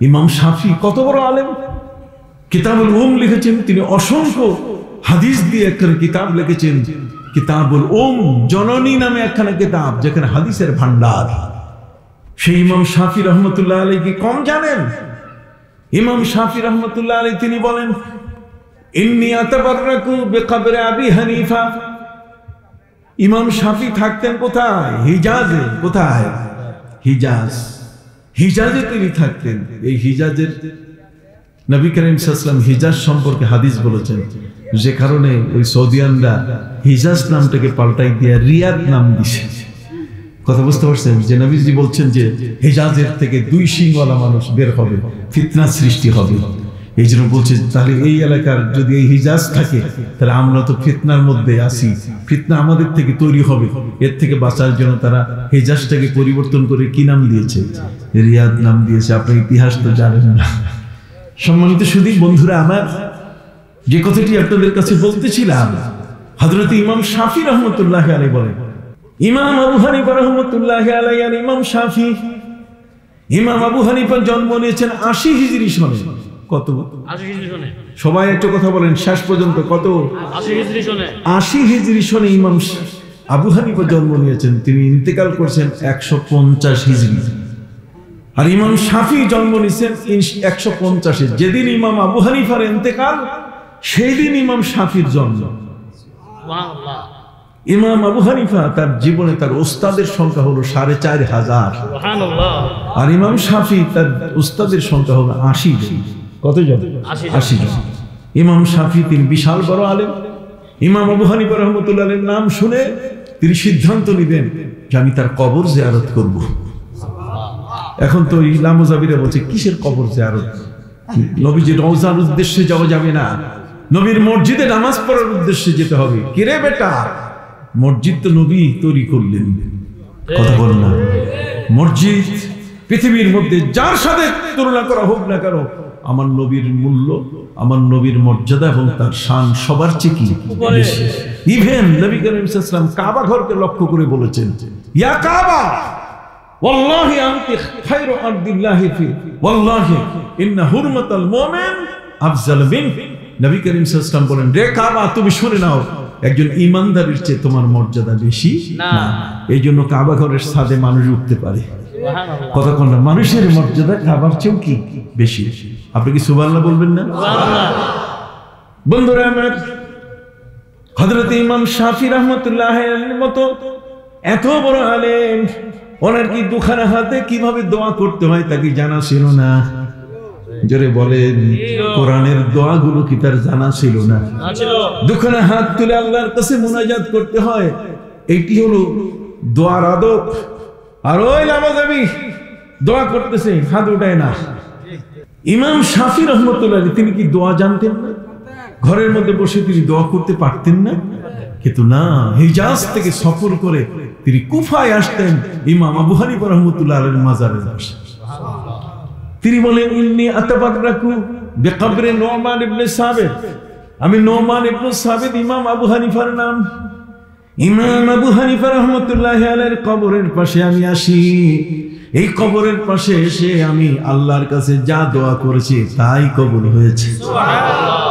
ইমাম শাফি কত বড় আলেম, কিতাবুল উম লিখেছেন তিনি, অসংখ্য হাদিস দিয়ে একখানা কিতাব লিখেছেন, কিতাবুল উম, জননী নামে একখানা কিতাব যেখানে হাদিসের ভান্ডার। সেই ইমাম শাফি রহমতুল্লাহ আলাইহি কি কম জানেন? ইমাম শাফি রহমতুল্লাহ আলাইহি তিনি বলেন, ইন্নী আতাবাররাকু বিকবরি আবি হানিফা। ইমাম শাফি থাকতেন কোথায়? হিজাজে। কোথায়? হিজাজ। হিজাজে তিনি থাকতেন। এই হিজাজের নবী করিম সাল্লাল্লাহু আলাইহি ওয়াসাল্লাম হিজাজ সম্পর্কে হাদিস বলেছেন, যে কারণে ওই সৌদিয়ানরা হিজাজ নামটাকে পাল্টাই দিয়ে রিয়াদ নাম দিছে। কথা বুঝতে পারছেন? যে নবীজি বলছেন যে হিজাজের থেকে দুই শিংওয়ালা মানুষ বের হবে, ফিতনা সৃষ্টি হবে। এই জন্য বলছে তাহলে এই এলাকার যদি এই হিজাজ থাকে তাহলে আমরা তো ফিতনার মধ্যে আছি, ফিতনা আমাদের থেকে তৈরি হবে। এর থেকে বাঁচার জন্য তারা হিজাজটাকে পরিবর্তন করে কি নাম দিয়েছে? রিয়াদ নাম দিয়েছে। আপনার ইতিহাস তো জানেন না। সম্মানিত সুধী বন্ধুরা আমার, যে কথাটি আপনাদের কাছে বলতেছিলাম, হযরত ইমাম শাফি রহমতুল্লাহ আলাইহি বলেন, ইমাম আবু হানিফা রহমতুল্লাহ আলাইহি আর ইমাম শাফি, ইমাম আবু হানিফা জন্ম নিয়েছেন 80 হিজরি সনে। কত? 80 হিজরি সনে। সবাই একটু কথা বলেন শেষ পর্যন্ত। কত? 80 হিজরি সনে। 80 হিজরি সনে ইমাম আবু হানিফা জন্ম নিয়েছেন। তিনি ইন্তেকাল করেছেন 150 হিজরি। আর ইমাম শাফি জন্ম নিয়েছেন 150-এ। যেদিন ইমাম আবু হানিফার ইন্তেকাল সেই দিন ইমাম শাফির জন্ম। সুবহানাল্লাহ। ইমাম আবু হানিফা তার জীবনে তার ওস্তাদের সংখ্যা হলো 4500। সুবহানাল্লাহ। আর ইমাম শাফি তার ওস্তাদের সংখ্যা হলো 80 জন। কতজন? 80 জন। ইমাম শাফি তিনি বিশাল বড় আলেম। ইমাম আবু হানিফা রহমতুল্লাহ আলাইহির নাম শুনে তিনি সিদ্ধান্ত নিলেন যে আমি তার কবর জিয়ারত করব। এখন তো ইলামু জাবিরা বলছে কিসের কবর জিয়ারত? নবীজির রওজার উদ্দেশ্যে যাওয়া যাবে না, নবীর মসজিদে নামাজ পড়ার উদ্দেশ্যে যেতে হবে। কিরে বেটা, মসজিদ তো নবী তৈরি করলেন। কথা বল না। মসজিদ পৃথিবীর মধ্যে যার সাথে তুলনা করা হোক না কেন, আমার নবীর মূল্য, আমার নবীর মর্যাদা এবং তার শান সবার চেয়ে কি বেশি। ইভেন নবী করিম সাল্লাল্লাহু আলাইহি ওয়াসাল্লাম কাবা ঘরকে লক্ষ্য করে বলেছেন, ইয়া কাবা ওয়াল্লাহি আনতি খায়রু আরদিল্লাহি ফি ওয়াল্লাহি ইন্না হুরমাতাল মুমিন আফজাল মিন। নবী করিম সাল্লাল্লাহু আলাইহি ওয়াসাল্লাম বলেন, রে কাবা তুমি শুনে নাও, একজন ঈমানদারের চেয়ে তোমার মর্যাদা বেশি না। এই জন্য কাবা ঘরের ছাদে মানুষ উঠতে পারে। কতক্ষণ না, মানুষের মর্যাদা কাবার চেয়েও কি বেশি। আপনি কি সুবহানাল্লাহ বলবেন না? বন্ধুরা আমার, হযরত ইমাম শাফি রাহমাতুল্লাহ আলাইহির মতো এত বড় আলেম, ওনার কি দুখানা হাতে কিভাবে দোয়া করতে হয় তা কি জানা ছিল না? জোরে বলেন, কোরআনের দোয়াগুলো কি তার জানা ছিল না? দুখানা হাত তুলে আল্লাহর কাছে মুনাজাত করতে হয়, এইটি হলো দোয়ার আদব। আর ওই লামাজাবি দোয়া করতেছে, হাত উঠায় না। ইমাম শাফি রহমতুল্লাহ তিনি কি দোয়া জানতেন না? ঘরের মধ্যে বসে তিনি দোয়া করতে পারতেন না? কিন্তু না, হিজাজ থেকে সফর করে তিনি কুফায় আসতেন ইমাম আবু হানিফা রহমতুল্লাহ আলাইহির মাজারে বসে। তিনি বলেন, ইন্নী আতাবাররাকু বিকবরি নুমান ইবনে সাবিত। আমি নুমান ইবনে সাবিত, ইমাম আবু হানিফার নাম। ইমাম আবু হানিফা রহমতুল্লাহ আলাইহির কবরের পাশে আমি আসি। এই কবরের পাশে এসে আমি আল্লাহর কাছে যা দোয়া করেছি তাই কবুল হয়েছে। সুবহানাল্লাহ।